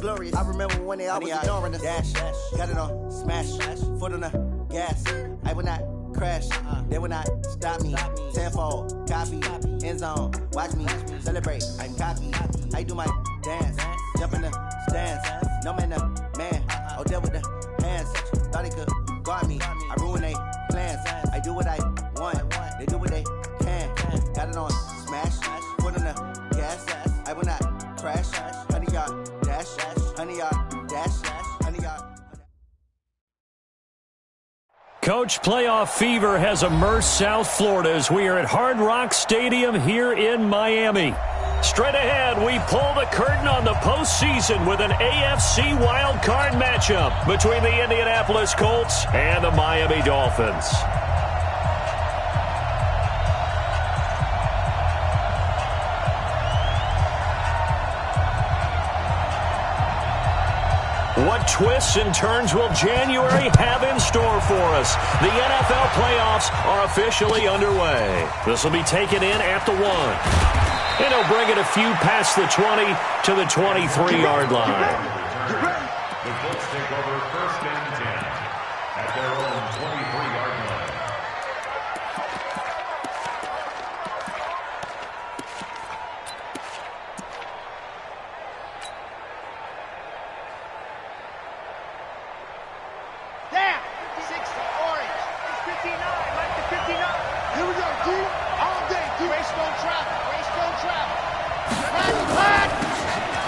glorious. I remember when I was ignoring us. Dash, got it on, smash, foot on the gas. I would not crash, they would not stop me. Tenfold, copy, end zone, watch me celebrate. I'm cocky, I do my dance, jump in the stands. No man, the man, oh, deal with the hands. Thought he could guard me, I ruin they plans. I do what I want, they do what they can. Got it on, smash, foot on the gas. I will not crash, 100-yard dash, 100-yard dash, 100-yard. Coach, playoff fever has immersed South Florida as we are at Hard Rock Stadium here in Miami. Straight ahead, we pull the curtain on the postseason with an AFC wildcard matchup between the Indianapolis Colts and the Miami Dolphins. What twists and turns will January have in store for us? The NFL playoffs are officially underway. This will be taken in at the 1. And he'll bring it a few past the 20 to the 23-yard line. The Colts take over 1st and 10 at their own 23-yard line. Down. 60, orange. It's 59. Like the 59. Here we go, D. All day, D. Race don't travel. Race don't travel.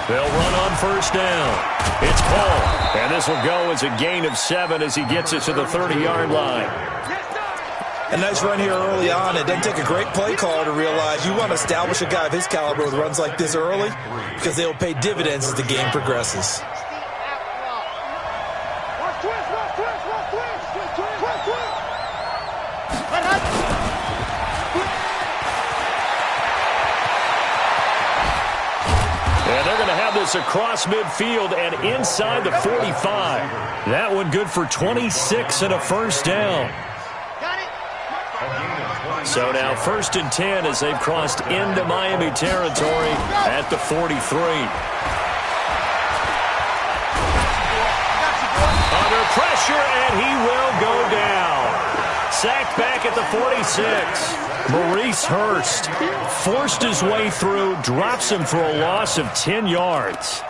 They'll run on 1st down. It's Cole. And this will go as a gain of 7 as he gets it to the 30-yard line. A nice run here early on. It doesn't take a great play caller to realize you want to establish a guy of his caliber with runs like this early because they will pay dividends as the game progresses. And they're going to have this across midfield and inside the 45. That one good for 26 and a 1st down. So now 1st and 10 as they've crossed into Miami territory at the 43. Under pressure, and he will go down. Sacked back at the 46. Maurice Hurst forced his way through, drops him for a loss of 10 yards.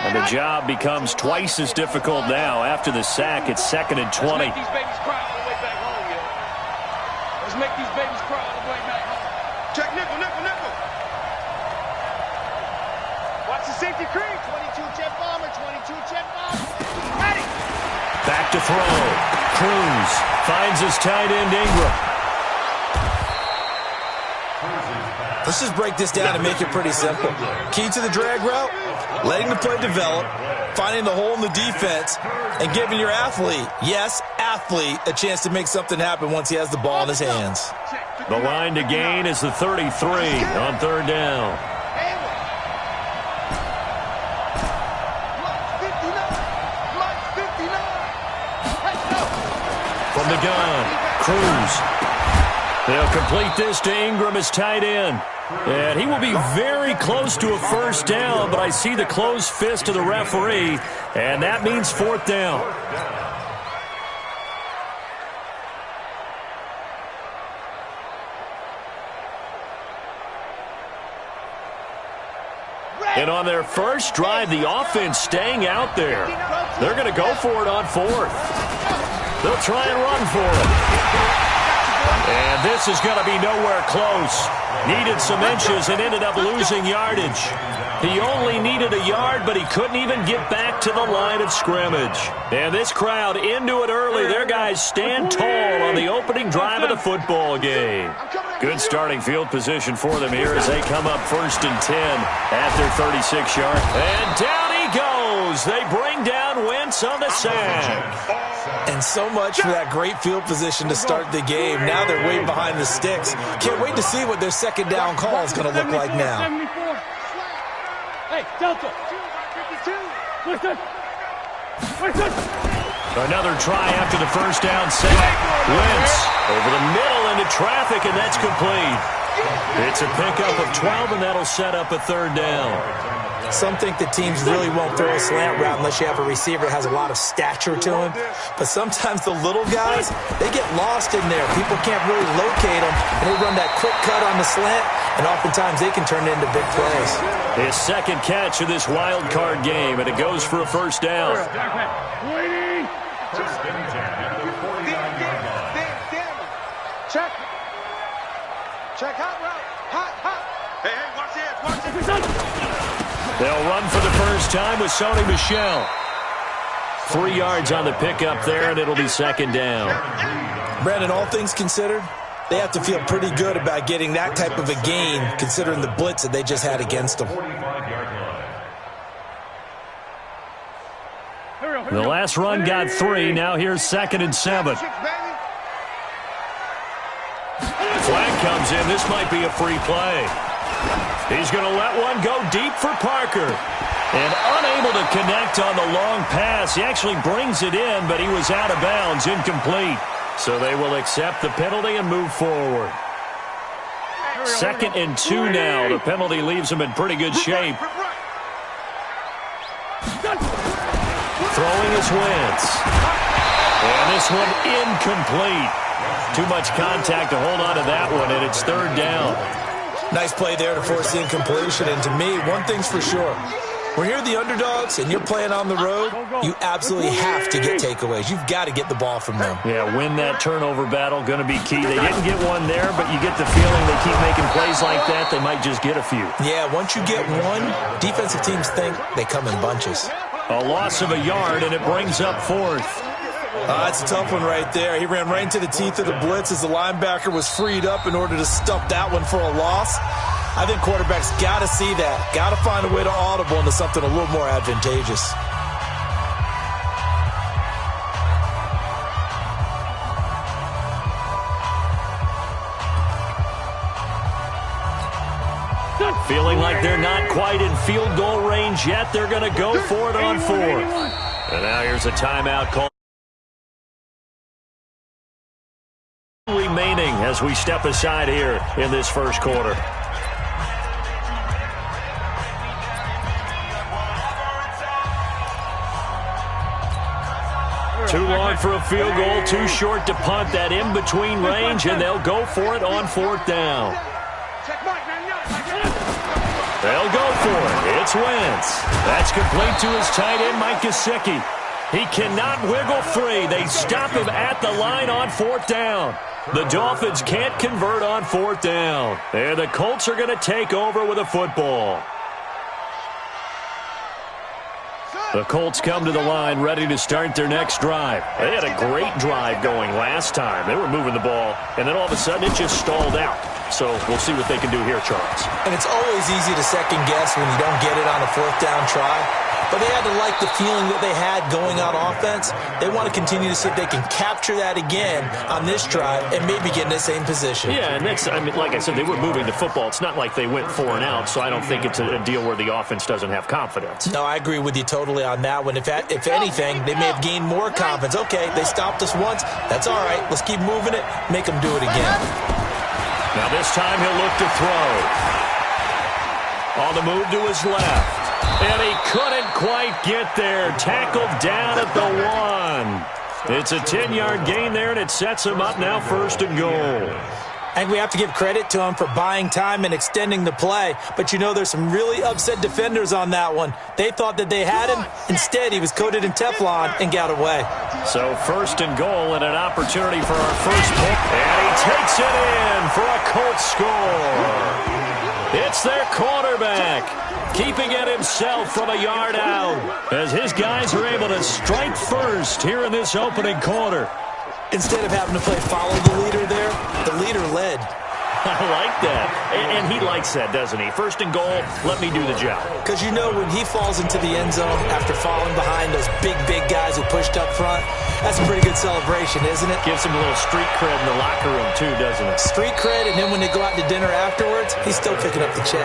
And the job becomes twice as difficult now after the sack. It's 2nd and 20. Let's make these babies cry on the way back home, yo. Let's make these babies cry on the way back home. Check nickel, nickel, nickel. Watch the safety creep. 22 jet bomber, 22 jet bomber. Ready. Back to throw. Cruz finds his tight end Ingram. Let's just break this down and make it pretty simple. Key to the drag route, letting the play develop, finding the hole in the defense, and giving your athlete, yes, athlete, a chance to make something happen once he has the ball in his hands. The line to gain is the 33 on 3rd down. From the gun, Cruz. They'll complete this to Ingram as tight end. And he will be very close to a 1st down, but I see the closed fist of the referee, and that means 4th down. And on their first drive, the offense staying out there. They're going to go for it on 4th. They'll try and run for it. And this is going to be nowhere close. Needed some inches and ended up losing yardage. He only needed a yard, but he couldn't even get back to the line of scrimmage. And this crowd into it early. Their guys stand tall on the opening drive of the football game. Good starting field position for them here as they come up 1st and 10 at their 36-yard. And down he goes. They bring down Wentz on the sack. And so much for that great field position to start the game. Now they're way behind the sticks. Can't wait to see what their 2nd down call is going to look like now. Hey, Delta. 52. Another try after the first down set. Wentz over the middle into traffic, and that's complete. It's a pickup of 12, and that'll set up a third down. Some think that teams really won't throw a slant route unless you have a receiver that has a lot of stature to him. But sometimes the little guys, they get lost in there. People can't really locate them, and they run that quick cut on the slant, and oftentimes they can turn it into big plays. His second catch of this wild card game, and it goes for a first down. Check. Check hot route. Hot. Hey, watch this. They'll run for the first time with Sony Michel. 3 yards on the pickup there, and it'll be second down. Brandon, all things considered, they have to feel pretty good about getting that type of a gain, considering the blitz that they just had against them. The last run got 3. Now here's 2nd and 7. Flag comes in. This might be a free play. He's going to let one go deep for Parker. And unable to connect on the long pass. He actually brings it in, but he was out of bounds, incomplete. So they will accept the penalty and move forward. 2nd and 2 now. The penalty leaves him in pretty good shape. Throwing is Wentz. And this one incomplete. Too much contact to hold on to that one, and it's third down. Nice play there to force the incompletion. And to me, one thing's for sure. When you're the underdogs and you're playing on the road, you absolutely have to get takeaways. You've got to get the ball from them. Yeah, win that turnover battle, going to be key. They didn't get one there, but you get the feeling they keep making plays like that, they might just get a few. Yeah, once you get one, defensive teams think they come in bunches. A loss of a yard, and it brings up 4th. That's a tough one right there. He ran right into the teeth of the blitz as the linebacker was freed up in order to stuff that one for a loss. I think quarterbacks got to see that. Got to find a way to audible into something a little more advantageous. Feeling like they're not quite in field goal range yet. They're going to go for it on 4th. And now here's a timeout call. Remaining as we step aside here in this first quarter. Too long for a field goal, too short to punt. That in-between range, and they'll go for it on 4th down. They'll go for it. It's Wentz. That's complete to his tight end, Mike Gesicki. He cannot wiggle free. They stop him at the line on 4th down. The Dolphins can't convert on 4th down. And the Colts are going to take over with a football. The Colts come to the line ready to start their next drive. They had a great drive going last time. They were moving the ball, and then all of a sudden it just stalled out. So we'll see what they can do here, Charles. And it's always easy to second guess when you don't get it on a 4th down try. But they had to like the feeling that they had going on offense. They want to continue to see if they can capture that again on this drive and maybe get in the same position. Yeah, and that's, I mean, like I said, they were moving the football. It's not like they went 4 and out, so I don't think it's a deal where the offense doesn't have confidence. No, I agree with you totally on that one. If anything, they may have gained more confidence. Okay, they stopped us once. That's all right. Let's keep moving it. Make them do it again. Now this time he'll look to throw. On the move to his left. And he couldn't quite get there. Tackled down at the 1. It's a 10-yard gain there, and it sets him up now 1st and goal. And we have to give credit to him for buying time and extending the play. But, you know, there's some really upset defenders on that one. They thought that they had him. Instead, he was coated in Teflon and got away. So 1st and goal and an opportunity for our first pick. And he takes it in for a Colts score. It's their quarterback, keeping it himself from a yard out, as his guys are able to strike first here in this opening quarter. Instead of having to play follow the leader there, the leader led. I like that. And he likes that, doesn't he? 1st and goal, let me do the job. Because you know when he falls into the end zone after falling behind those big guys who pushed up front, that's a pretty good celebration, isn't it? Gives him a little street cred in the locker room, too, doesn't it? Street cred, and then when they go out to dinner afterwards, he's still picking up the check.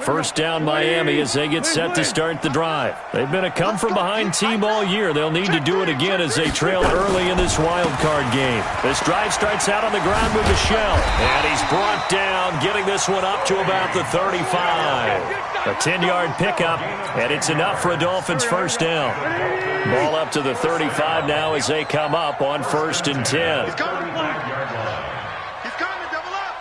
First down Miami as they get set to start the drive. They've been a come-from-behind team all year. They'll need to do it again as they trail early in this wild card game. This drive starts out on the ground with Michelle. And he's brought down, getting this one up to about the 35. A 10-yard pickup, and it's enough for a Dolphins first down. Ball up to the 35 now as they come up on 1st and 10. He's coming, double up.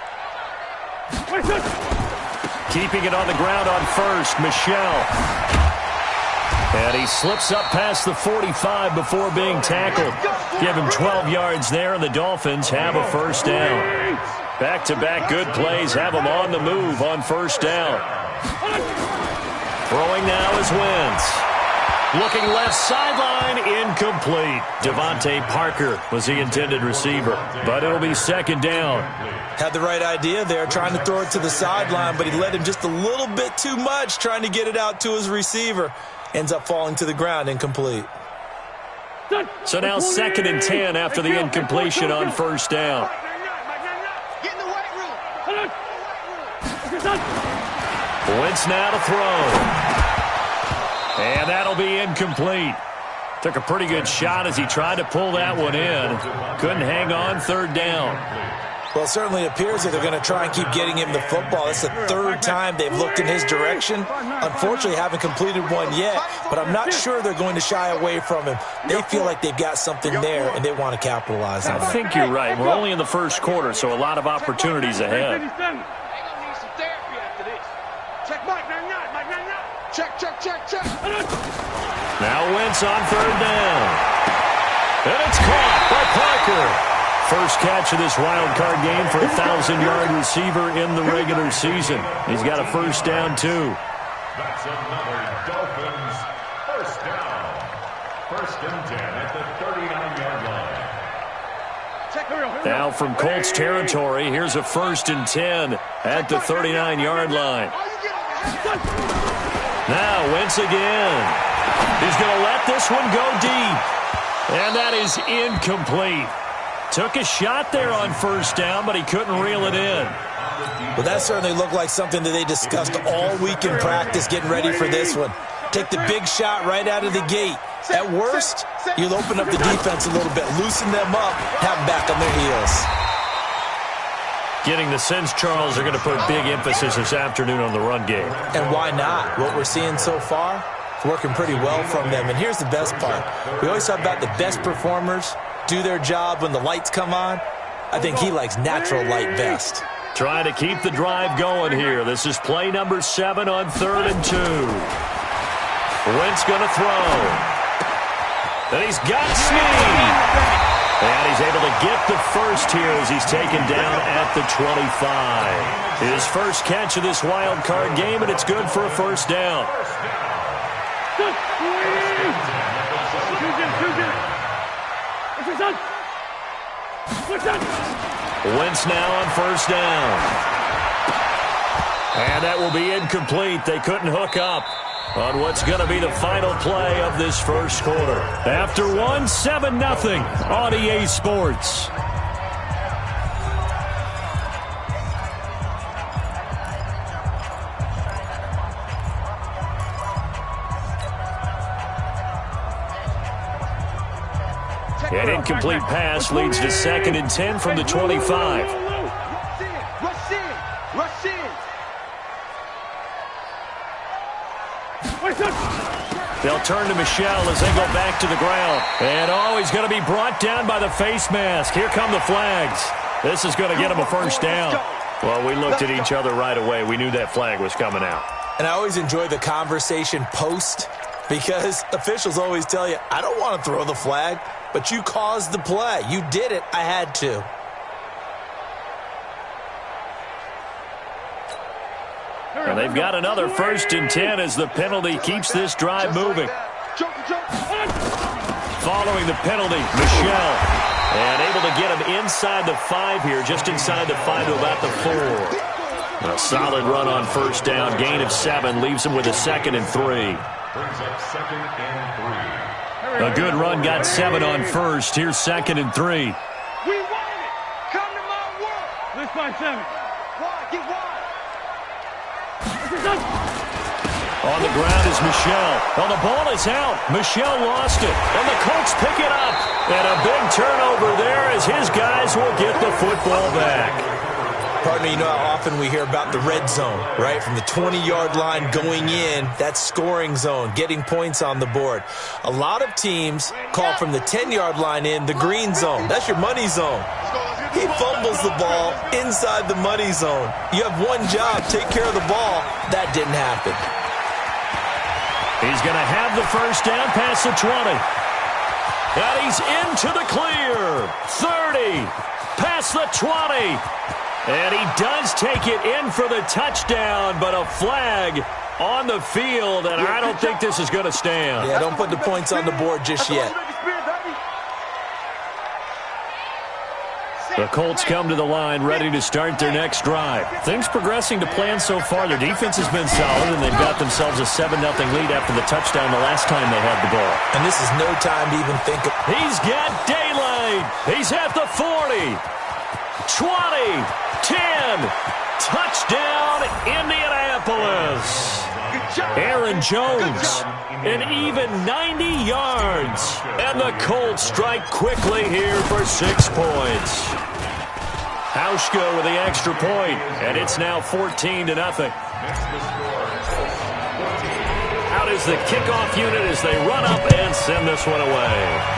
Keeping it on the ground on 1st, Michelle. And he slips up past the 45 before being tackled. Give him 12 yards there, and the Dolphins have a first down. Back-to-back good plays have them on the move on 1st down. Throwing now is Wentz. Looking left sideline, incomplete. Devontae Parker was the intended receiver, but it'll be 2nd down. Had the right idea there, trying to throw it to the sideline, but he led him just a little bit too much, trying to get it out to his receiver. Ends up falling to the ground, incomplete. So now 2nd and 10 after the incompletion on 1st down. Get in the weight room. Wentz now to throw. And that'll be incomplete. Took a pretty good shot as he tried to pull that one in. Couldn't hang on, 3rd down. Well, it certainly appears that they're going to try and keep getting him the football. It's the 3rd time they've looked in his direction. Unfortunately, haven't completed one yet, but I'm not sure they're going to shy away from him. They feel like they've got something there, and they want to capitalize on it. I think you're right. We're only in the 1st quarter, so a lot of opportunities ahead. Check. Now Wentz on 3rd down. And it's caught by Parker. First catch of this wild card game for a 1,000-yard receiver in the regular season. He's got a first down, too. That's another Dolphins first down. 1st and 10 at the 39-yard line. Now from Colts territory, here's a 1st and 10 at the 39-yard line. Now Wentz again. He's going to let this one go deep. And that is incomplete. Took a shot there on 1st down, but he couldn't reel it in. Well, that certainly looked like something that they discussed all week in practice getting ready for this one. Take the big shot right out of the gate. At worst, you'll open up the defense a little bit, loosen them up, have them back on their heels. Getting the sense, Charles, they're going to put big emphasis this afternoon on the run game. And why not? What we're seeing so far, it's working pretty well from them. And here's the best part. We always talk about the best performers do their job when the lights come on. I think he likes natural light best. Trying to keep the drive going here. This is play number 7 on 3rd and 2. Wentz going to throw. And he's got Snead. And he's able to get the first here as he's taken down at the 25. His first catch of this wild card game, and it's good for a first down. Wentz now on 1st down. And that will be incomplete. They couldn't hook up on what's going to be the final play of this first quarter. After 7-0 on EA Sports. An incomplete pass leads to 2nd and 10 from the 25. They'll turn to Michelle as they go back to the ground. And he's going to be brought down by the face mask. Here come the flags. This is going to get him a first down. Well, we looked at each other right away. We knew that flag was coming out. And I always enjoy the conversation post because officials always tell you, I don't want to throw the flag, but you caused the play. You did it. I had to. And they've got another 1st and 10 as the penalty keeps this drive moving. Following the penalty, Michelle. And able to get him inside the 5 here, just inside the 5 to about the 4. A solid run on 1st down. Gain of 7 leaves him with a 2nd and 3. Brings up 2nd and 3. A good run got 7 on 1st. Here's 2nd and 3. We want it. Come to my world. Let's find 7. Wide, get wide. On the ground is Michel. Well, the ball is out. Michel lost it. And the Colts pick it up. And a big turnover there as his guys will get the football back. Pardon me, you know how often we hear about the red zone, right? From the 20-yard line going in, that's scoring zone, getting points on the board. A lot of teams call from the 10-yard line in the green zone. That's your money zone. He fumbles the ball inside the money zone. You have one job, take care of the ball. That didn't happen. He's going to have the first down past the 20. And he's into the clear. 30, past the 20. And he does take it in for the touchdown, but a flag on the field, and I don't think this is going to stand. Yeah, don't put the points on the board just yet. The Colts come to the line ready to start their next drive. Things progressing to plan so far. Their defense has been solid, and they've got themselves a 7-0 lead after the touchdown the last time they had the ball. And this is no time to even think of... He's got daylight. He's at the 40. 20, 10, touchdown Indianapolis. Aaron Jones, an even 90 yards. And the Colts strike quickly here for 6 points. Hauschka with the extra point, and it's now 14-0. Out is the kickoff unit as they run up and send this one away.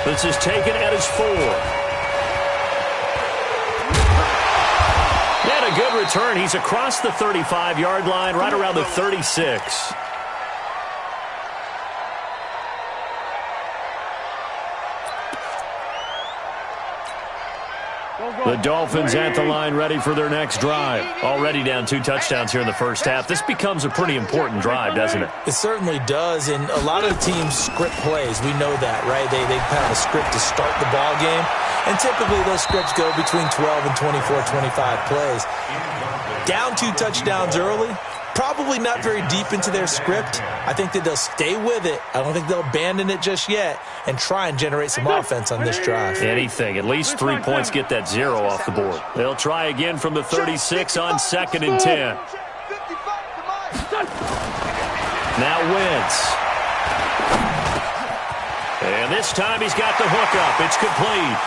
This is taken at his 4. And a good return. He's across the 35-yard line, right around the 36. The Dolphins at the line ready for their next drive. Already down 2 touchdowns here in the first half. This becomes a pretty important drive, doesn't it? It certainly does, and a lot of teams script plays. We know that, right? They have a script to start the ball game, and typically those scripts go between 12 and 24, 25 plays. Down 2 touchdowns early, probably not very deep into their script. I think that they'll stay with it. I don't think they'll abandon it just yet and try and generate some offense on this drive. Anything. At least 3 points, get that 0 off the board. They'll try again from the 36 on 2nd and 10. Now Wentz. And this time he's got the hook up. It's complete.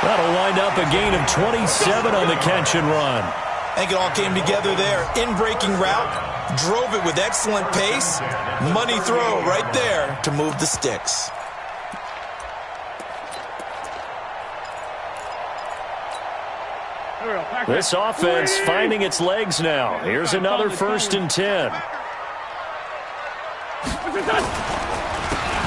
That'll wind up a gain of 27 on the catch and run. I think it all came together there. In-breaking route, drove it with excellent pace. Money throw right there to move the sticks. This offense finding its legs now. Here's another 1st and 10.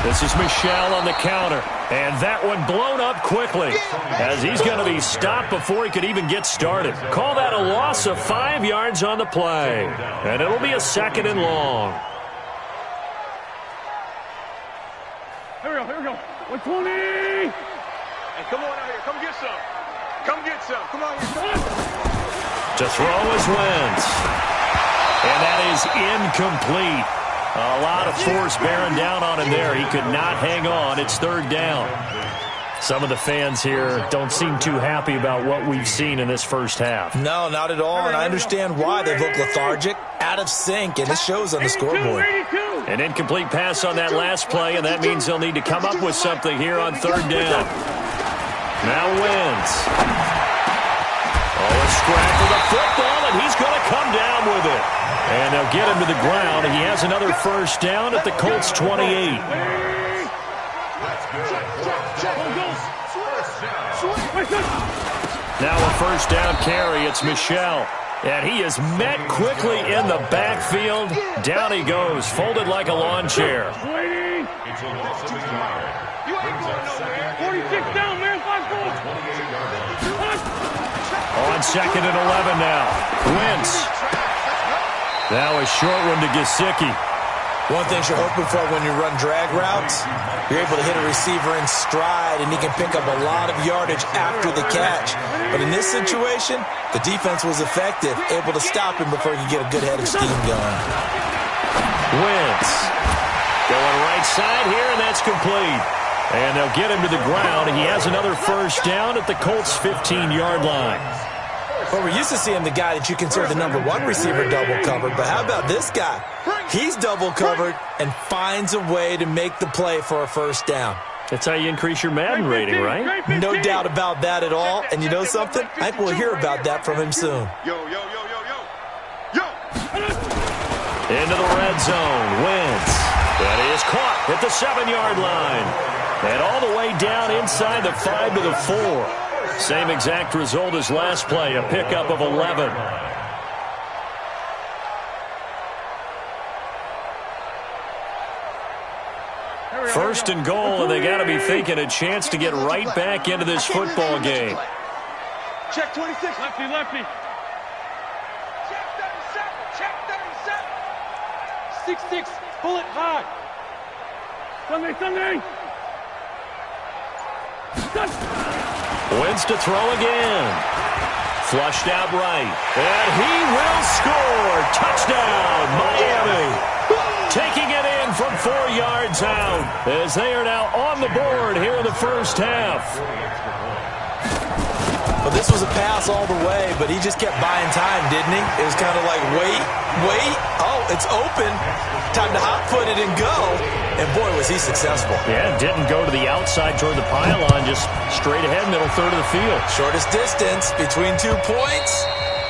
This is Michel on the counter. And that one blown up quickly as he's going to be stopped before he could even get started. Call that a loss of 5 yards on the play. And it'll be a 2nd and long. Here we go. 120. Hey, come on out here. Come get some. Come get some. Come on here. To throw is Wentz. And that is incomplete. A lot of force bearing down on him there. He could not hang on. It's 3rd down. Some of the fans here don't seem too happy about what we've seen in this first half. No, not at all, and I understand why. They look lethargic, out of sync, and it shows on the scoreboard. An incomplete pass on that last play, and that means they'll need to come up with something here on 3rd down. Now Wentz. Oh, a scrap for the football, and he's going to come down with it. And they'll get him to the ground. He has another 1st down at the Colts 28. Now a 1st down carry. It's Michel. And he is met quickly in the backfield. Down he goes, folded like a lawn chair. You ain't going nowhere. 46 down, man. 5 goals. On 2nd and 11 now. Wentz. Now a short one to Gesicki. One thing you're hoping for when you run drag routes, you're able to hit a receiver in stride, and he can pick up a lot of yardage after the catch. But in this situation, the defense was effective, able to stop him before he could get a good head of steam going. Wentz going right side here, and that's complete. And they'll get him to the ground. He has another 1st down at the Colts' 15-yard line. Well, we're used to seeing the guy that you consider the #1 receiver double covered, but how about this guy? He's double covered and finds a way to make the play for a first down. That's how you increase your Madden rating, right? No doubt about that at all. And you know something? I think we'll hear about that from him soon. Into the red zone. Wentz. That is caught at the 7-yard line. And all the way down inside the 5 to the 4. Same exact result as last play, a pickup of 11. First and goal, and they got to be thinking a chance to get right back into this football game. Check 26. Lefty, lefty. Check 37. Check 37. 6-6. Bullet high. Sunday, Sunday. Wins to throw again. Flushed out right. And he will score. Touchdown, Miami. Taking it in from 4 yards out as they are now on the board here in the first half. Well, this was a pass all the way, but he just kept buying time, didn't he? It was kind of like, wait. Oh, it's open. Time to hot-foot it and go. And, boy, was he successful. Yeah, didn't go to the outside toward the pylon, just straight ahead, middle third of the field. Shortest distance between 2 points.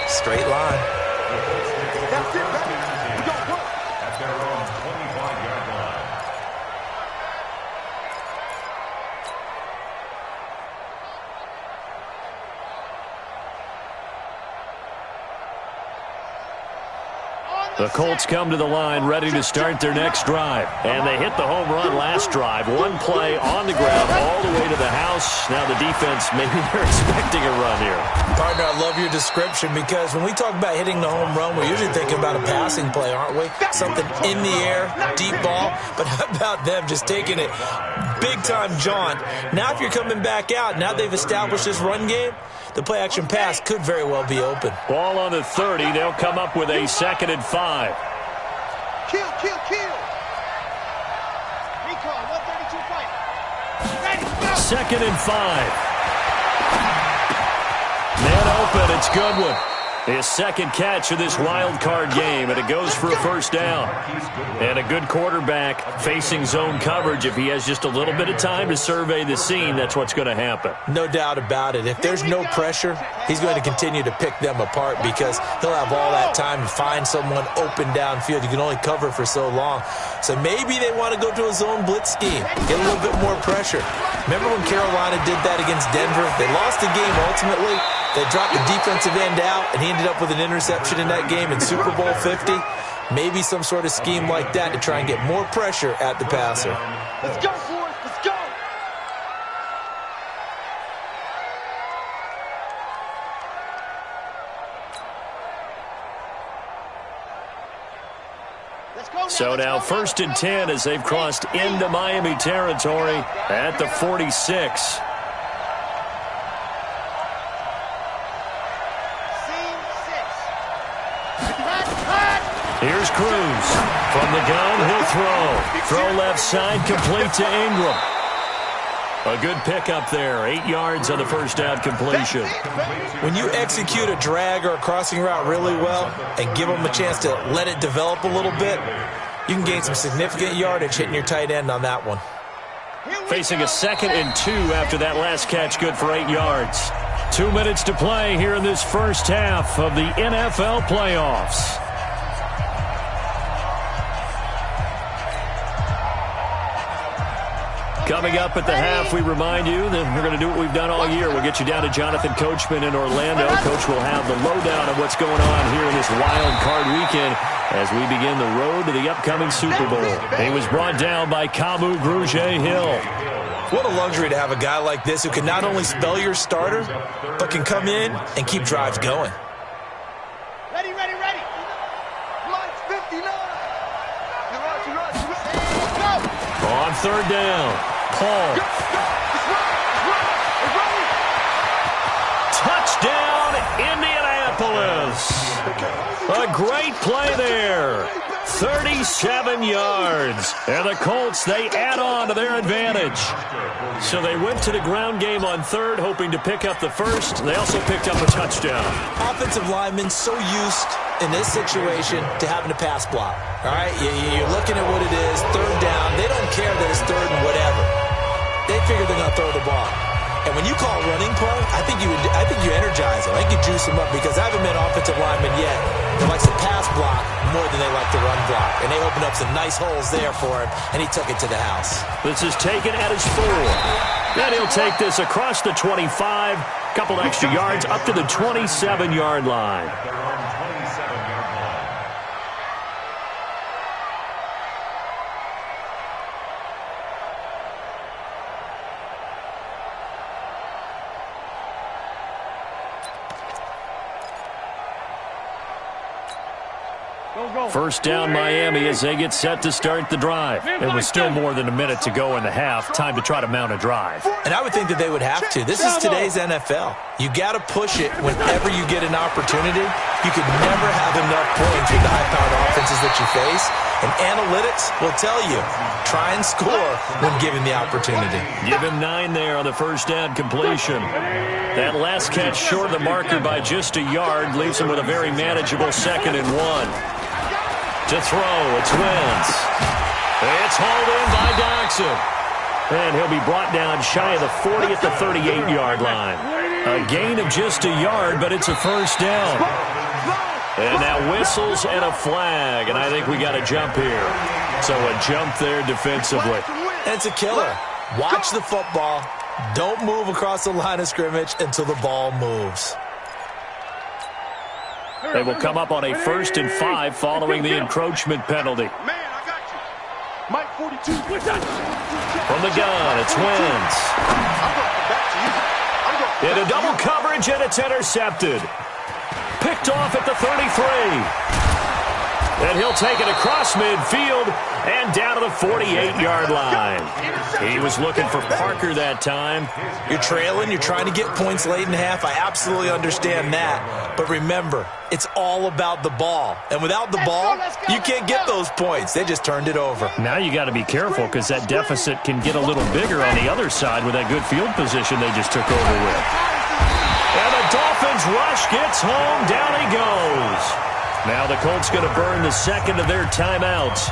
Straight line. The Colts come to the line ready to start their next drive. And they hit the home run last drive. One play on the ground all the way to the house. Now the defense, maybe they're expecting a run here. Partner, I love your description because when we talk about hitting the home run, we're usually thinking about a passing play, aren't we? Something in the air, deep ball. But how about them just taking it big-time jaunt? Now if you're coming back out, now they've established this run game, the play-action pass could very well be open. Ball on the 30. They'll come up with a 2nd and 5. Kill. Recon, 132 fight. Ready, go. 2nd and 5. Man open. It's Goodwin. His second catch of this wild card game, and it goes for a first down. And a good quarterback facing zone coverage. If he has just a little bit of time to survey the scene, that's what's going to happen. No doubt about it. If there's no pressure, he's going to continue to pick them apart because he'll have all that time to find someone open downfield. You can only cover for so long. So maybe they want to go to a zone blitz scheme, get a little bit more pressure. Remember when Carolina did that against Denver? They lost the game ultimately. They dropped the defensive end out, and he ended up with an interception in that game in Super Bowl 50. Maybe some sort of scheme like that to try and get more pressure at the passer. Let's go, boys. Let's go. So now 1st and 10 as they've crossed into Miami territory at the 46. Here's Cruz. From the gun, he'll throw. Throw left side, complete to Ingram. A good pickup there. 8 yards on the first down completion. When you execute a drag or a crossing route really well and give them a chance to let it develop a little bit, you can gain some significant yardage hitting your tight end on that one. Facing a 2nd and 2 after that last catch, good for 8 yards. 2 minutes to play here in this first half of the NFL playoffs. Coming up at the half, we remind you that we're going to do what we've done all year. We'll get you down to Jonathan Coachman in Orlando. Coach will have the lowdown of what's going on here in this wild card weekend as we begin the road to the upcoming Super Bowl. He was brought down by Kamu Grugier-Hill. What a luxury to have a guy like this who can not only spell your starter, but can come in and keep drives going. Ready. Lights 59. On 3rd down, Paul. Touchdown, Indianapolis. A great play there. 37 yards. And the Colts, they add on to their advantage. So they went to the ground game on third, hoping to pick up the first. They also picked up a touchdown. Offensive linemen so used in this situation to having to pass block. All right, you're looking at what it is, third down. They don't care that it's third and whatever. They figure they're going to throw the ball. And when you call a running play, I think you energize them. I think you juice them up because I haven't met an offensive lineman yet that likes to pass block more than they like to run block. And they opened up some nice holes there for him, and he took it to the house. This is taken at his 4. Then he'll take this across the 25, couple extra yards up to the 27-yard line. First down Miami as they get set to start the drive. It was still more than a minute to go in the half. Time to try to mount a drive. And I would think that they would have to. This is today's NFL. You got to push it whenever you get an opportunity. You could never have enough points with the high-powered offenses that you face. And analytics will tell you, try and score when given the opportunity. Give him 9 there on the first down completion. That last catch short of the marker by just a yard leaves him with a very manageable 2nd and 1. To throw, it's Wentz. It's hauled in by Doxson. And he'll be brought down shy of the 40 at the 38-yard line. A gain of just a yard, but it's a first down. And now whistles and a flag, and I think we got a jump here. So a jump there defensively. And it's a killer. Watch the football. Don't move across the line of scrimmage until the ball moves. They will come up on a 1st and 5 following the encroachment penalty. Man, I got you. Mike 42. From the gun, it's Wentz. Into double coverage, and it's intercepted. Picked off at the 33. And he'll take it across midfield and down to the 48-yard line. He was looking for Parker that time. You're trailing. You're trying to get points late in half. I absolutely understand that. But remember, it's all about the ball. And without the ball, you can't get those points. They just turned it over. Now you got to be careful because that deficit can get a little bigger on the other side with that good field position they just took over with. And the Dolphins rush gets home. Down he goes. Now the Colts going to burn the second of their timeouts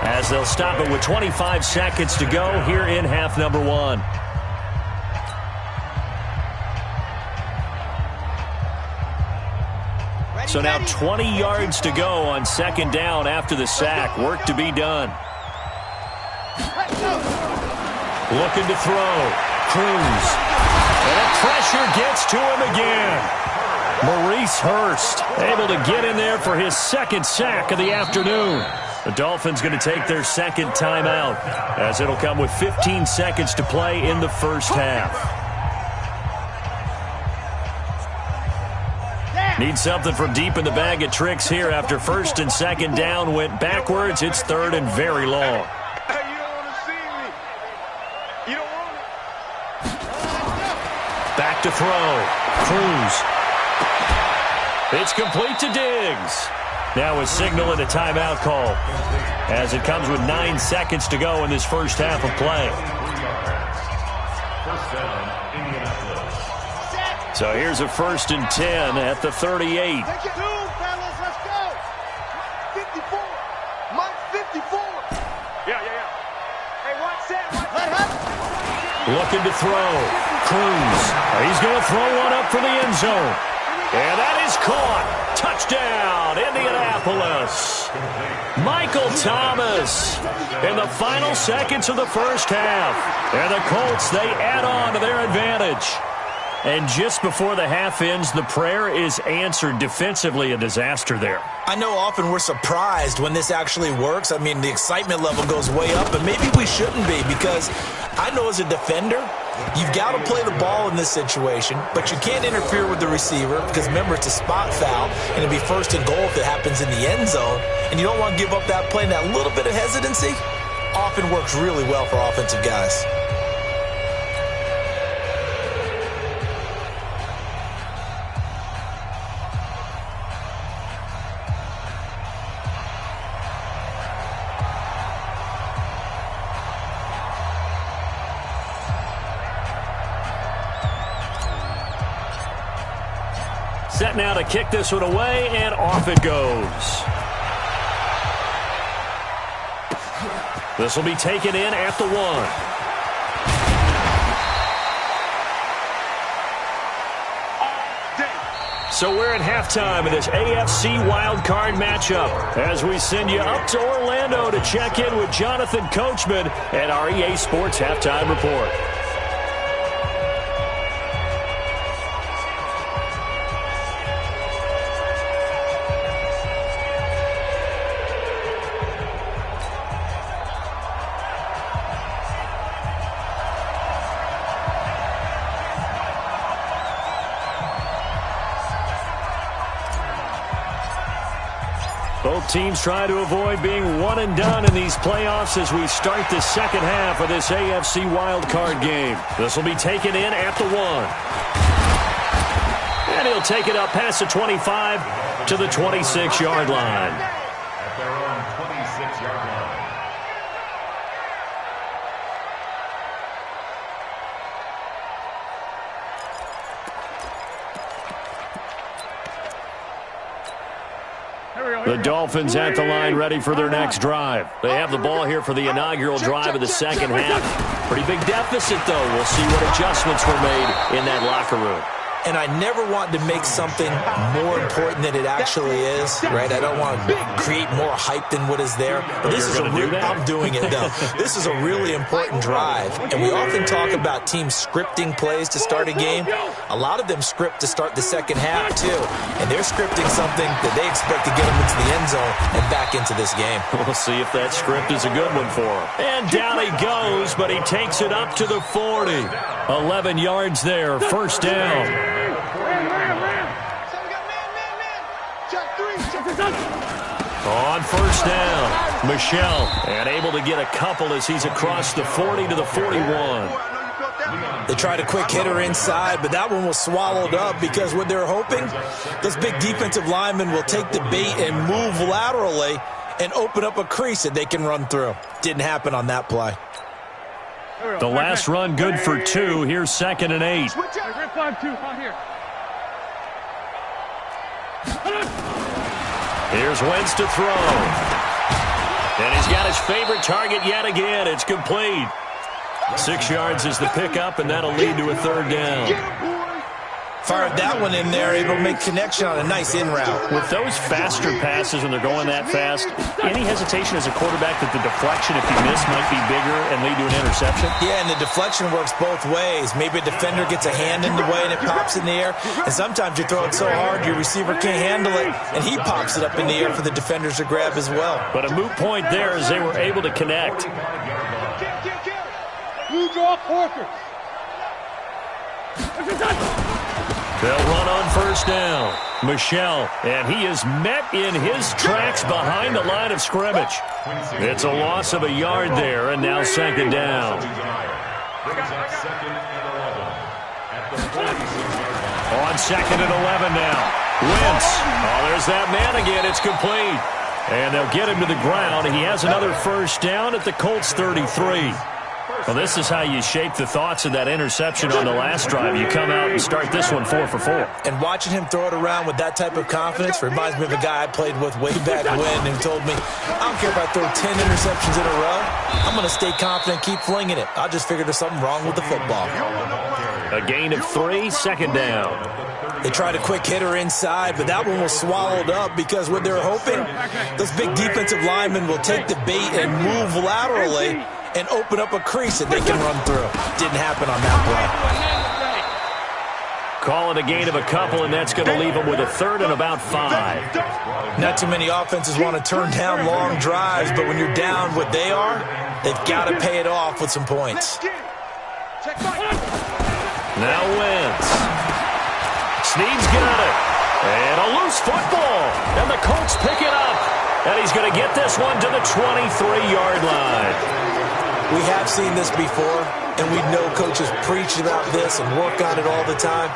as they'll stop it with 25 seconds to go here in half number 1. So now 20 yards to go on 2nd down after the sack. Work to be done. Looking to throw. Cruz. And pressure gets to him again. Maurice Hurst able to get in there for his 2nd sack of the afternoon. The Dolphins going to take their 2nd timeout as it'll come with 15 seconds to play in the first half. Need something from deep in the bag of tricks here after 1st and 2nd down went backwards. It's 3rd and very long. Hey, you don't want to see me. You don't want it. Back to throw. Cruz. It's complete to Diggs. Now a signal and a timeout call as it comes with 9 seconds to go in this first half of play. So here's a 1st and 10 at the 38. Take it. 2, fellas, let's go. 54. Mike 54. Yeah. Hey, watch that. Looking to throw. Cruz. He's going to throw one up for the end zone. And that is caught. Touchdown, Indianapolis. Michael Thomas in the final seconds of the first half. And the Colts, they add on to their advantage. And just before the half ends, the prayer is answered. Defensively, a disaster there. I know often we're surprised when this actually works. I mean, the excitement level goes way up, and maybe we shouldn't be because I know as a defender, you've got to play the ball in this situation, but you can't interfere with the receiver because, remember, it's a spot foul, and it'll be 1st and goal if it happens in the end zone, and you don't want to give up that play, and that little bit of hesitancy often works really well for offensive guys. Set now to kick this one away, and off it goes. This will be taken in at the 1. So we're at halftime of this AFC wildcard matchup as we send you up to Orlando to check in with Jonathan Coachman at our EA Sports Halftime Report. Both teams try to avoid being one and done in these playoffs as we start the second half of this AFC wildcard game. This will be taken in at the 1. And he'll take it up past the 25 to the 26-yard line. At their own 26-yard line. The Dolphins at the line ready for their next drive. They have the ball here for the inaugural drive of the second half. Pretty big deficit, though. We'll see what adjustments were made in that locker room. And I never want to make something more important than it actually is, right? I don't want to create more hype than what is there. But this is I'm doing it, though. This is a really important drive. And we often talk about teams scripting plays to start a game. A lot of them script to start the second half, too. And they're scripting something that they expect to get them into the end zone and back into this game. We'll see if that script is a good one for him. And down he goes, but he takes it up to the 40. 11 yards there, first down. On first down, Michelle, and able to get a couple as he's across the 40 to the 41. They tried a quick hitter inside, but that one was swallowed up because what they're hoping, those big defensive linemen will take the bait and move laterally and open up a crease that they can run through. Didn't happen on that play. The last run good for 2. Here's 2nd and 8. Here's Wentz to throw. And he's got his favorite target yet again. It's complete. 6 yards is the pickup, and that'll lead to a third down. Fired that one in there, able to make connection on a nice in route. With those faster passes when they're going that fast, any hesitation as a quarterback that the deflection, if you miss, might be bigger and lead to an interception? Yeah, and the deflection works both ways. Maybe a defender gets a hand in the way and it pops in the air. And sometimes you throw it so hard your receiver can't handle it, and he pops it up in the air for the defenders to grab as well. But a moot point there as they were able to connect. You draw Porkers. They'll run on first down. Michelle, and he is met in his tracks behind the line of scrimmage. It's a loss of a yard there, and now 2nd down. On 2nd and 11 now. Wentz. Oh, there's that man again. It's complete. And they'll get him to the ground. He has another first down at the Colts 33. Well, this is how you shape the thoughts of that interception on the last drive. You come out and start this one 4 for 4. And watching him throw it around with that type of confidence reminds me of a guy I played with way back when who told me, I don't care if I throw 10 interceptions in a row. I'm going to stay confident, keep flinging it. I just figured there's something wrong with the football. A gain of 3, 2nd down. They tried a quick hitter inside, but that one was swallowed up because what they're hoping, those big defensive linemen will take the bait and move laterally and open up a crease that they can run through. Didn't happen on that play. Call it a gain of a couple, and that's going to leave them with a 3rd and about 5. Not too many offenses want to turn down long drives, but when you're down what they are, they've got to pay it off with some points. Now Wentz. Snead's got it. And a loose football. And the Colts pick it up. And he's going to get this one to the 23-yard line. We have seen this before, and we know coaches preach about this and work on it all the time.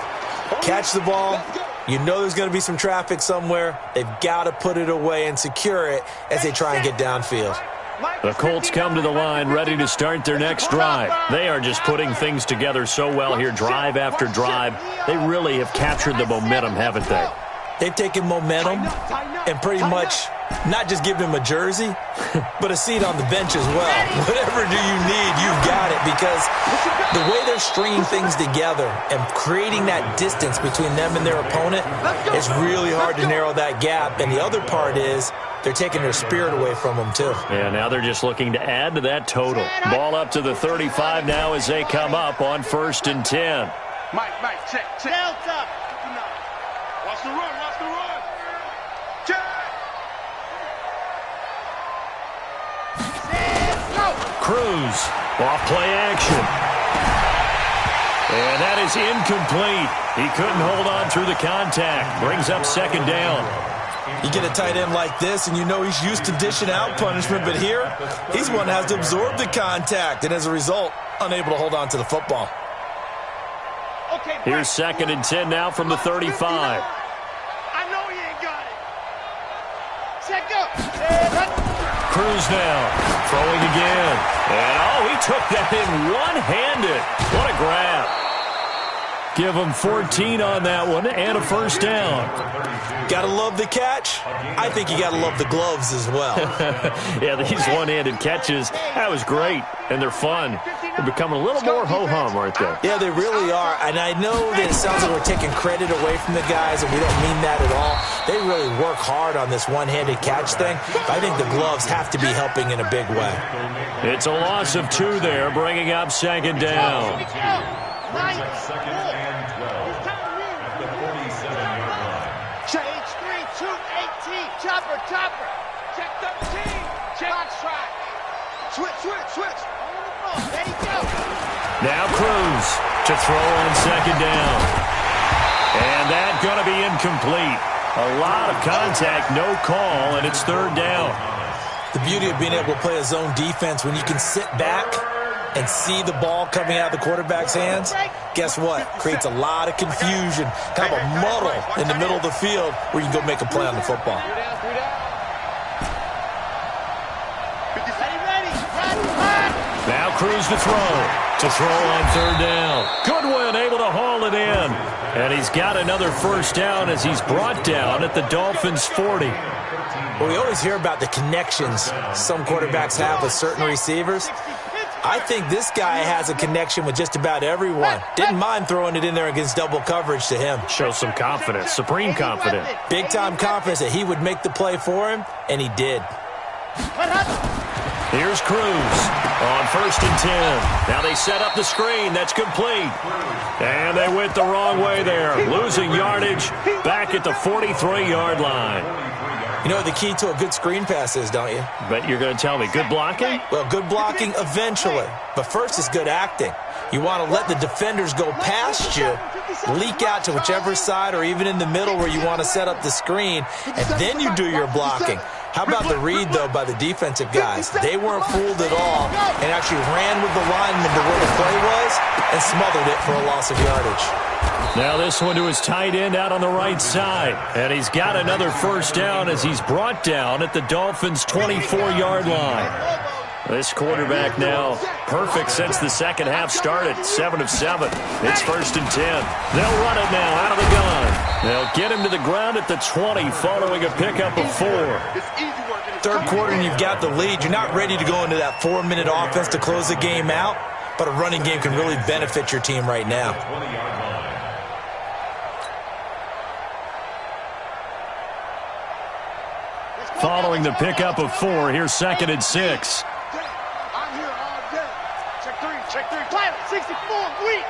Catch the ball. You know there's going to be some traffic somewhere. They've got to put it away and secure it as they try and get downfield. The Colts come to the line ready to start their next drive. They are just putting things together so well here, drive after drive. They really have captured the momentum, haven't they? They've taken momentum and pretty much not just given him a jersey, but a seat on the bench as well. Whatever do you need, you've got it, because the way they're stringing things together and creating that distance between them and their opponent, it's really hard to narrow that gap. And the other part is they're taking their spirit away from them, too. Yeah, now they're just looking to add to that total. Ball up to the 35 now as they come up on 1st and 10. Mike, check. Delta. Watch the run. Check. Cruz, off play action. And that is incomplete. He couldn't hold on through the contact. Brings up 2nd down. You get a tight end like this, and you know he's used to dishing out punishment, but here, he's one that has to absorb the contact, and as a result, unable to hold on to the football. Here's 2nd and 10 now from the 35. I know he ain't got it. Check up. Cruz now, throwing again. And, he took that in one-handed. What a grab. Give him 14 on that one and a 1st down. Gotta love the catch. I think you gotta love the gloves as well. Yeah, these one-handed catches, that was great, and they're fun. They're becoming a little more ho-hum, aren't they? Yeah, they really are, and I know that it sounds like we're taking credit away from the guys, and we don't mean that at all. They really work hard on this one-handed catch thing. I think the gloves have to be helping in a big way. It's a loss of 2 there, bringing up 2nd down. 2nd and 12 at the 47-yard line. Change 3, 2, 18. Chopper. Check 13. Check. Box track. Switch. There you go. Now Cruz to throw on 2nd down. And that's going to be incomplete. A lot of contact, no call, and it's 3rd down. The beauty of being able to play a zone defense when you can sit back and see the ball coming out of the quarterback's hands, guess what? Creates a lot of confusion, kind of a muddle in the middle of the field where you can go make a play on the football. Now Cruz to throw on 3rd down. Goodwin able to haul it in. And he's got another 1st down as he's brought down at the Dolphins' 40. Well, we always hear about the connections some quarterbacks have with certain receivers. I think this guy has a connection with just about everyone. Didn't mind throwing it in there against double coverage to him. Shows some confidence, supreme confidence. Big-time confidence that he would make the play for him, and he did. Here's Cruz on 1st and 10. Now they set up the screen. That's complete. And they went the wrong way there. Losing yardage back at the 43-yard line. You know what the key to a good screen pass is, don't you? Bet you're going to tell me. Good blocking? Well, good blocking eventually. But first is good acting. You want to let the defenders go past you, leak out to whichever side or even in the middle where you want to set up the screen, and then you do your blocking. How about the read, though, by the defensive guys? They weren't fooled at all and actually ran with the lineman to where the play was and smothered it for a loss of yardage. Now this one to his tight end out on the right side. And he's got another 1st down as he's brought down at the Dolphins' 24-yard line. This quarterback now perfect since the second half started. 7 of 7. It's 1st and 10. They'll run it now out of the gun. They'll get him to the ground at the 20 following a pickup of 4. Third quarter and you've got the lead. You're not ready to go into that 4-minute offense to close the game out, but a running game can really benefit your team right now. Following the pickup of 4, here's 2nd and 6. I'm here all day. Check 3. Pilot, 64, weak.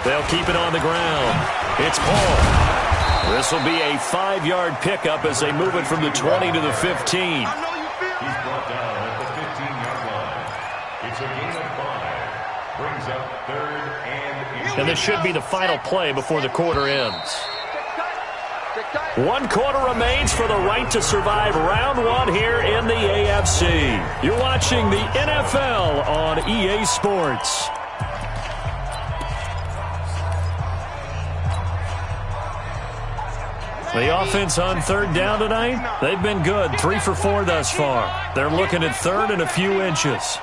They'll keep it on the ground. It's Paul. This will be a 5-yard pickup as they move it from the 20 to the 15. He's brought down at the 15-yard line. It's a gain of 5. Brings up 3rd and 8. And this should be the final play before the quarter ends. 1 quarter remains for the right to survive round 1 here in the AFC. You're watching the NFL on EA Sports. The offense on 3rd down tonight, they've been good. 3 for 4 thus far. They're looking at 3rd and a few inches.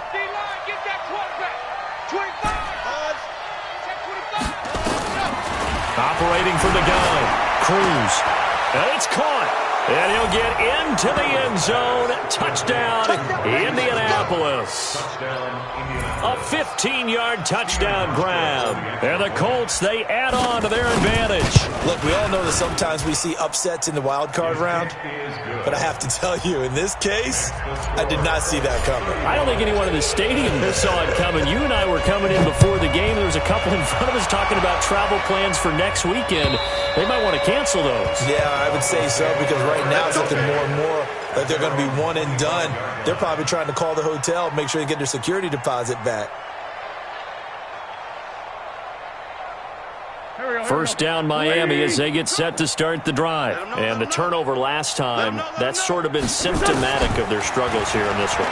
Operating from the gun, Cruz. And it's caught. And he'll get into the end zone. Touchdown, Indianapolis. A 15-yard touchdown grab. And the Colts, they add on to their advantage. Look, we all know that sometimes we see upsets in the wild card round. But I have to tell you, in this case, I did not see that coming. I don't think anyone in the stadium saw it coming. You and I were coming in before the game. There was a couple in front of us talking about travel plans for next weekend. They might want to cancel those. Yeah, I would say so, because right now it's looking more and more like they're going to be one and done. They're probably trying to call the hotel, make sure they get their security deposit back. First down Miami as they get set to start the drive. And the turnover last time, that's sort of been symptomatic of their struggles here in this one.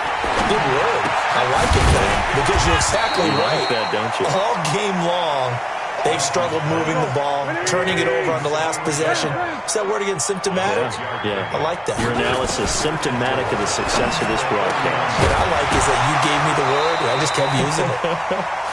Good word. I like it, man, because you're exactly right. Like that, don't you? All game long, they've struggled moving the ball, turning it over on the last possession. Is that word again, symptomatic? Yeah. I like that. Your analysis, symptomatic of the success of this broadcast. What I like is that you gave me the word, and I just kept using it.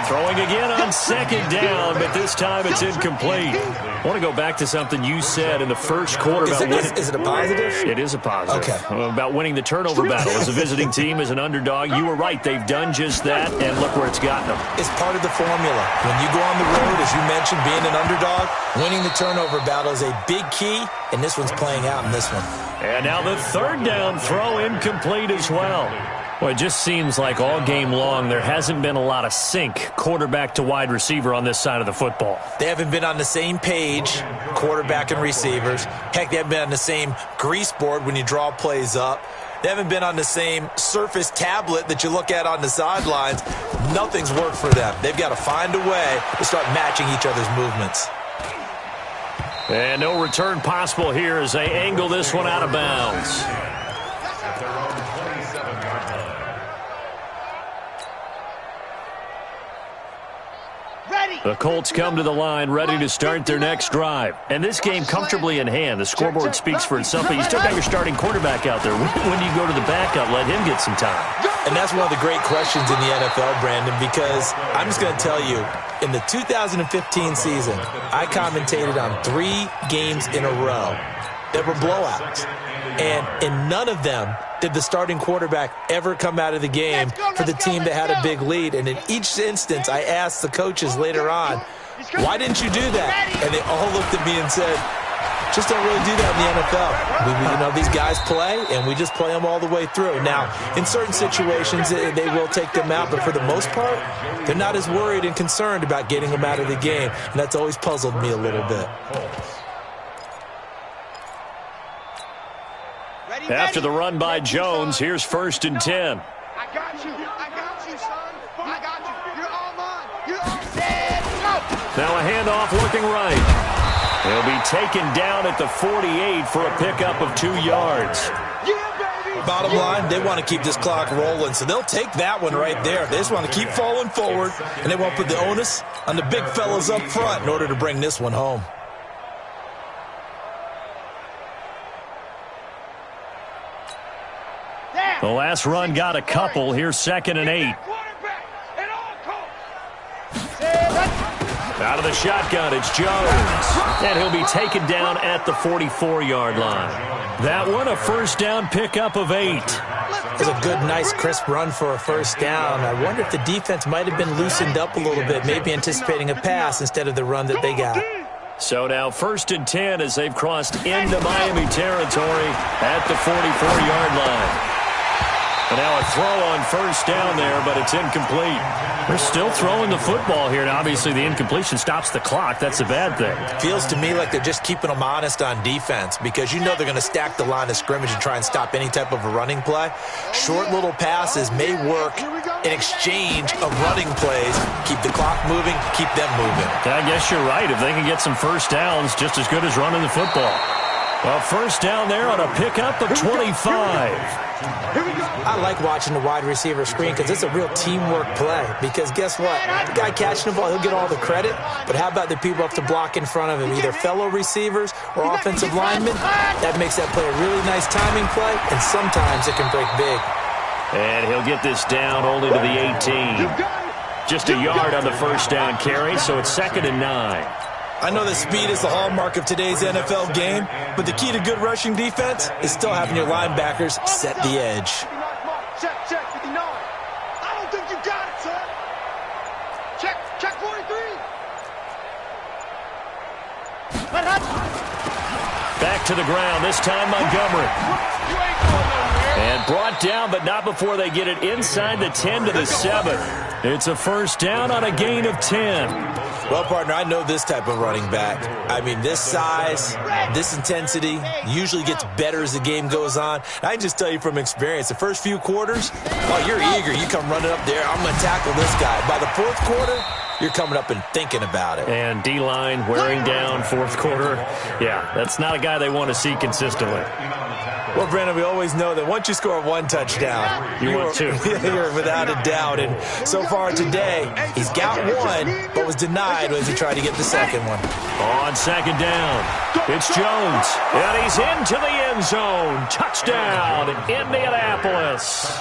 Throwing again on 2nd down, but this time it's incomplete. I want to go back to something you said in the first quarter about winning. Is it a positive? It is a positive. Okay. About winning the turnover battle. As a visiting team, as an underdog, you were right. They've done just that, and look where it's gotten them. It's part of the formula. When you go on the road, as you mentioned, being an underdog, winning the turnover battle is a big key, and this one's playing out in this one. And now the 3rd down throw incomplete as well. Well, it just seems like all game long there hasn't been a lot of sync quarterback to wide receiver on this side of the football. They haven't been on the same page, quarterback and receivers. Heck, they haven't been on the same grease board when you draw plays up. They haven't been on the same Surface tablet that you look at on the sidelines. Nothing's worked for them. They've got to find a way to start matching each other's movements. And no return possible here as they angle this one out of bounds. The Colts come to the line ready to start their next drive. And this game comfortably in hand. The scoreboard speaks for itself, but you still got your starting quarterback out there. When do you go to the backup? Let him get some time. And that's one of the great questions in the NFL, Brandon, because I'm just going to tell you, in the 2015 season, I commentated on 3 games in a row that were blowouts. And in none of them did the starting quarterback ever come out of the game for the team that had a big lead. And in each instance, I asked the coaches later on, why didn't you do that? And they all looked at me and said, just don't really do that in the NFL. These guys play, and we just play them all the way through. Now, in certain situations, they will take them out, but for the most part, they're not as worried and concerned about getting them out of the game. And that's always puzzled me a little bit. After the run by Jones, here's 1st and 10. I got you, son. I got you. You're all mine. You're all dead. Go. Now a handoff looking right. He'll be taken down at the 48 for a pickup of 2 yards. Bottom line, they want to keep this clock rolling, so they'll take that one right there. They just want to keep falling forward, and they won't put the onus on the big fellas up front in order to bring this one home. The last run got a couple. Here's 2nd and 8. Out of the shotgun, it's Jones. And he'll be taken down at the 44-yard line. That one, a 1st down pickup of 8. It was a good, nice, crisp run for a 1st down. I wonder if the defense might have been loosened up a little bit, maybe anticipating a pass instead of the run that they got. So now 1st and 10 as they've crossed into Miami territory at the 44-yard line. And now a throw on first down there, but it's incomplete. They're still throwing the football here, and obviously the incompletion stops the clock. That's a bad thing. Feels to me like they're just keeping them honest on defense because you know they're going to stack the line of scrimmage and try and stop any type of a running play. Short little passes may work in exchange of running plays. Keep the clock moving, keep them moving. I guess you're right. If they can get some first downs, just as good as running the football. Well, first down there on a pickup of 25. I like watching the wide receiver screen because it's a real teamwork play. Because guess what? The guy catching the ball, he'll get all the credit. But how about the people up to block in front of him, either fellow receivers or offensive linemen? That makes that play a really nice timing play, and sometimes it can break big. And he'll get this down only to the 18. Just a yard on the first down carry, so it's 2nd and 9. I know that speed is the hallmark of today's NFL game, but the key to good rushing defense is still having your linebackers set the edge. Check, 59. I don't think you got it, son. Check 43. Back to the ground, this time Montgomery. And brought down, but not before they get it inside the 10 to the 7. It's a first down on a gain of 10. Well, partner, I know this type of running back. I mean, this size, this intensity usually gets better as the game goes on. And I can just tell you from experience, the first few quarters, oh, you're eager. You come running up there, I'm going to tackle this guy. By the fourth quarter, you're coming up and thinking about it. And D-line wearing down fourth quarter. Yeah, that's not a guy they want to see consistently. Well, Brandon, we always know that once you score one touchdown, you want two. You're without a doubt. And so far today, he's got one, but was denied as he tried to get the second one. On second down, it's Jones. And he's into the end zone. Touchdown, Indianapolis.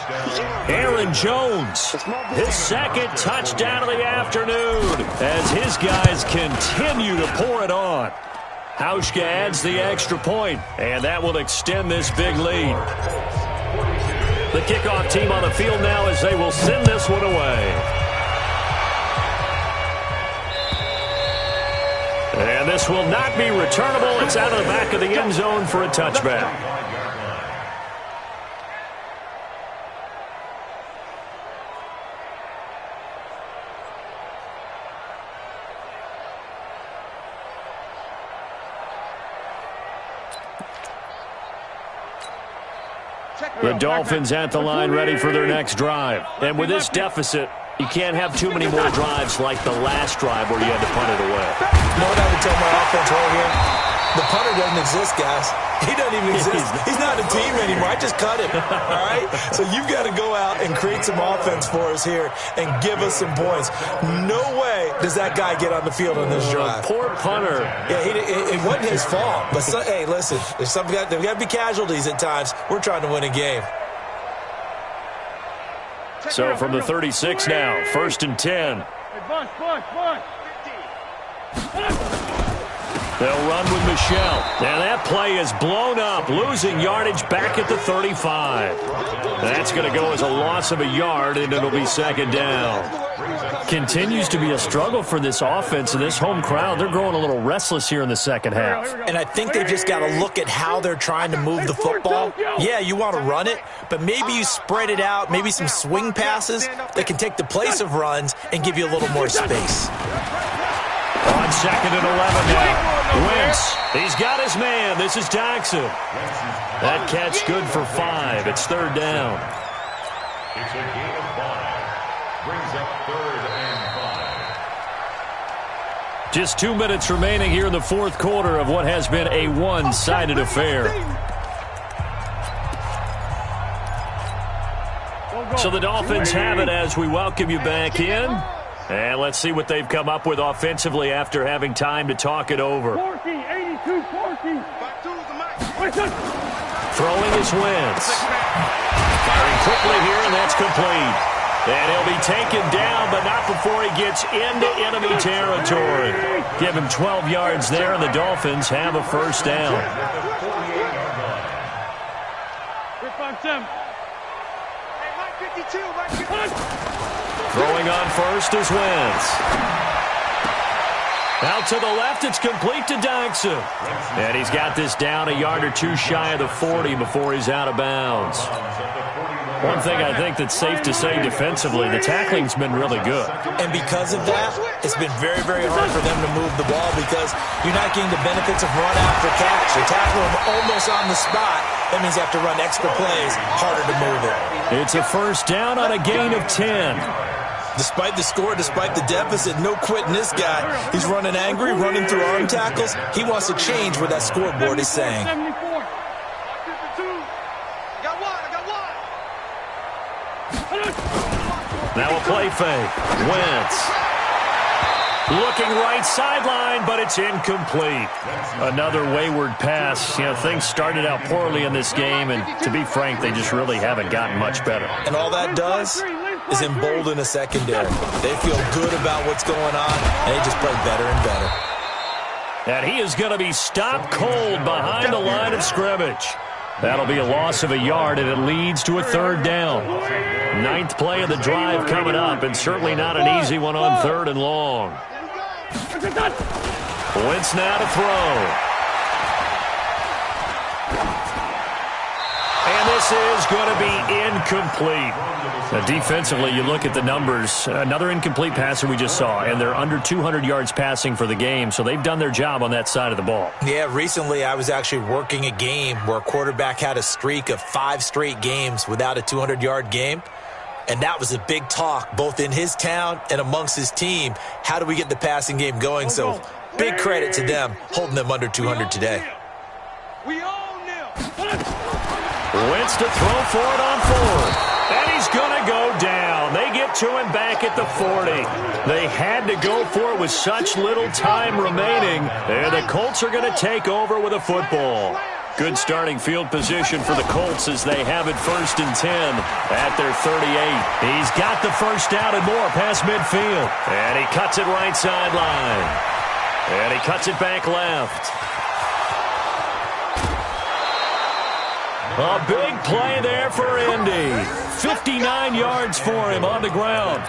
Aaron Jones, his second touchdown of the afternoon as his guys continue to pour it on. Hauschka adds the extra point, and that will extend this big lead. The kickoff team on the field now as they will send this one away. And this will not be returnable. It's out of the back of the end zone for a touchback. The Dolphins at the line ready for their next drive. And with this deficit, you can't have too many more drives like the last drive where you had to punt it away. You know what I would tell my offense right here? The punter doesn't exist, guys. He doesn't even exist. He's not a team anymore. I just cut him, all right? So you've got to go out and create some offense for us here and give us some points. No way does that guy get on the field on this drive. Poor punter. Yeah, it wasn't his fault. But, hey, listen, there's got to be casualties at times. We're trying to win a game. So from the 36 now, 1st and 10. They'll run with Michelle. And that play is blown up, losing yardage back at the 35. That's going to go as a loss of a yard, and it'll be 2nd down. Continues to be a struggle for this offense and this home crowd. They're growing a little restless here in the second half. And I think they've just got to look at how they're trying to move the football. Yeah, you want to run it, but maybe you spread it out, maybe some swing passes that can take the place of runs and give you a little more space. On 2nd and 11 now. Wentz, he's got his man. This is Jackson. That catch good for 5. It's 3rd down. It's a gain of 5. Brings up 3rd and 5. Just 2 minutes remaining here in the fourth quarter of what has been a one-sided affair. So the Dolphins have it as we welcome you back in. And let's see what they've come up with offensively after having time to talk it over. Throwing is Wentz. Firing quickly here, and that's complete. And he'll be taken down, but not before he gets into enemy territory. Give him 12 yards there, and the Dolphins have a first down. Throwing on first is Wentz. Out to the left, it's complete to Dyson. And he's got this down a yard or two shy of the 40 before he's out of bounds. One thing I think that's safe to say defensively, the tackling's been really good. And because of that, it's been very, very hard for them to move the ball because you're not getting the benefits of run after catch. They tackle them almost on the spot. That means you have to run extra plays, harder to move it. It's a first down on a gain of 10. Despite the score, despite the deficit, no quitting this guy. He's running angry, running through arm tackles. He wants to change what that scoreboard is saying. Now a play fake. Wentz. Looking right sideline, but it's incomplete. Another wayward pass. You know, things started out poorly in this game, and to be frank, they just really haven't gotten much better. And all that does is embolden a secondary. They feel good about what's going on, and they just play better and better. And he is going to be stopped cold behind the line of scrimmage. That'll be a loss of a yard, and it leads to a third down. 9th play of the drive coming up, and certainly not an easy one on 3rd and long. Wentz now to throw. And this is going to be incomplete. Now, defensively, you look at the numbers. Another incomplete passer we just saw, and they're under 200 yards passing for the game, so they've done their job on that side of the ball. Yeah, recently I was actually working a game where a quarterback had a streak of 5 straight games without a 200-yard game, and that was a big talk both in his town and amongst his team. How do we get the passing game going? So big credit to them holding them under 200 today. Wentz to throw for it on 4th. And he's going to go down. They get to him back at the 40. They had to go for it with such little time remaining. And the Colts are going to take over with a football. Good starting field position for the Colts as they have it 1st and 10 at their 38. He's got the first down and more past midfield. And he cuts it right sideline. And he cuts it back left. A big play there for Indy. 59 yards for him on the ground.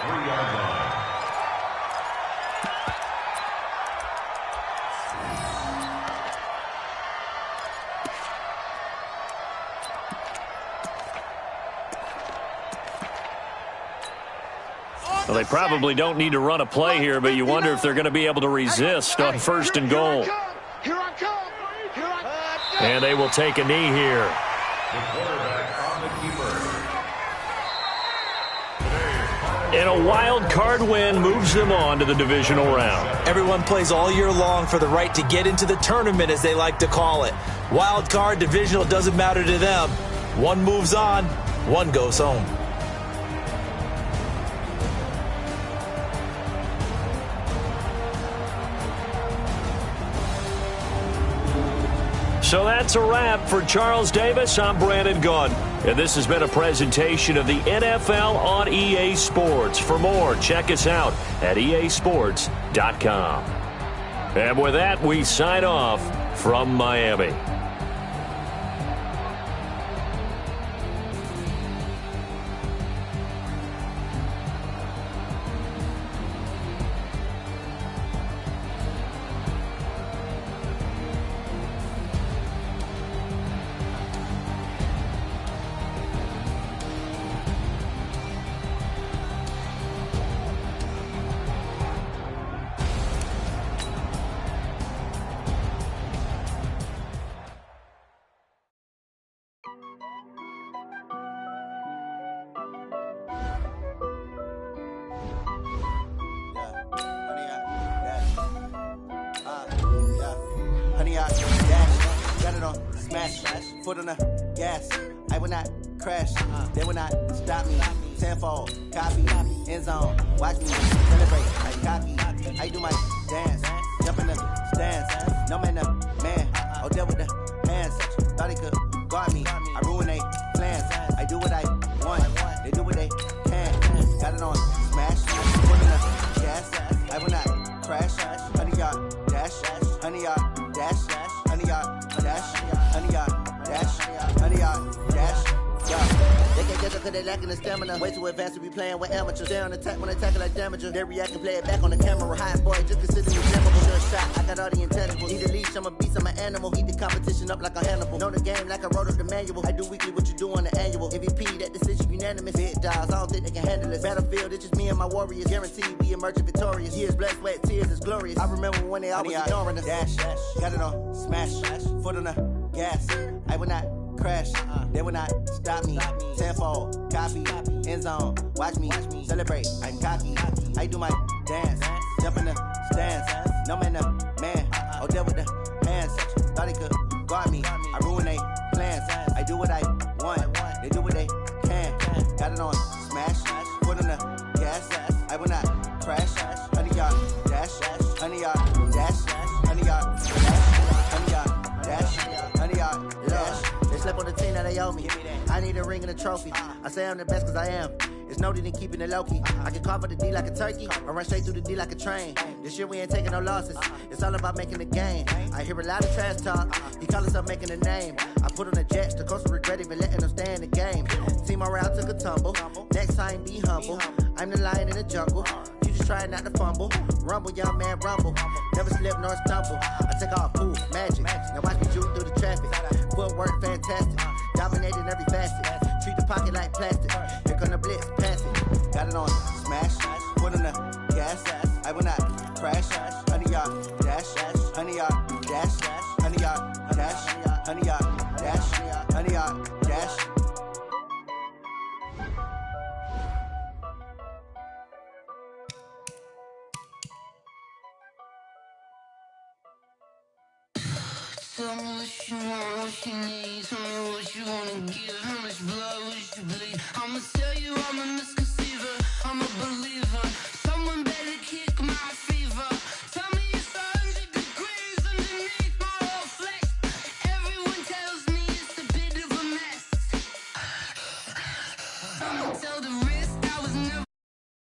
Well, they probably don't need to run a play here, but you wonder if they're going to be able to resist on 1st and goal. And they will take a knee here. And a wild card win moves them on to the divisional round. Everyone plays all year long for the right to get into the tournament, as they like to call it. Wild card, divisional, doesn't matter to them. One moves on, one goes home. So that's a wrap for Charles Davis. I'm Brandon Gunn, and this has been a presentation of the NFL on EA Sports. For more, check us out at easports.com. And with that, we sign off from Miami. Foot on the gas, I will not crash, they will not stop me. Tenfold, copy, end zone, watch me celebrate, I cocky, I do my dance, jump in the stands, no man, oh deal with the hands, thought he could guard me, I ruin they plans, I do what I want, they do what they can, got it on smash, foot on the gas, I will not crash, 100 yard dash, 100 yard dash, 100 yard dash, 100 yard dash, 100 yard dash, yeah. They can't catch up cause they lacking the stamina. Way too advanced to be playing with amateurs. They on attack when they tackle like damager. They react and play it back on the camera. Hot boy, just consider me jammable. shot, I got all the intangibles. Need a leash, I'm a beast, I'm an animal. Heat the competition up like a Hannibal. Know the game like I wrote up the manual. I do weekly what you do on the annual. MVP, that decision unanimous. Big dogs, I don't think they can handle it. Battlefield, it's just me and my warriors. Guaranteed we emerging victorious. Years, blood, sweat, tears, it's glorious. I remember when they always ignoring us. Dash, got it on, smash, foot on the gas. I will not crash, they will not stop me. Tenfold, copy, end zone, watch me celebrate. I'm cocky, I do my dance, jump in the stands. No man, man, oh there with the hands. Thought he could guard me, I ruin they plans. I do what I want, they do what they can. Got it on, smash, foot on the gas. I will not crash, 100-yard dash, 100-yard dash, 100-yard dash, 100-yard dash, 100-yard dash. They slept on the team that they owe me. I need a ring and a trophy. I say I'm the best cause I am. It's noted in keeping it low-key. I can carve for the D like a turkey, or run straight through the D like a train. This year we ain't taking no losses. It's all about making the game. I hear a lot of trash talk. He call himself making a name. I put on the Jets. The coach will regret even letting them stay in the game. Team morale took a tumble. Next time be humble. I'm the lion in the jungle. You just try not to fumble. Rumble, young man, rumble. Never slip nor stumble. I take off, poof, magic. Now watch me shoot through the traffic. Footwork fantastic. Dominating every facet. Treat the pocket like plastic. Here come the blitz, pass it. Got it on, smash. Foot on the gas. I will not crash. 100-yard dash. 100-yard dash. 100-yard dash. 100-yard dash. 100-yard dash. Tell me what you want, what you need. Tell me what you wanna give. How much blood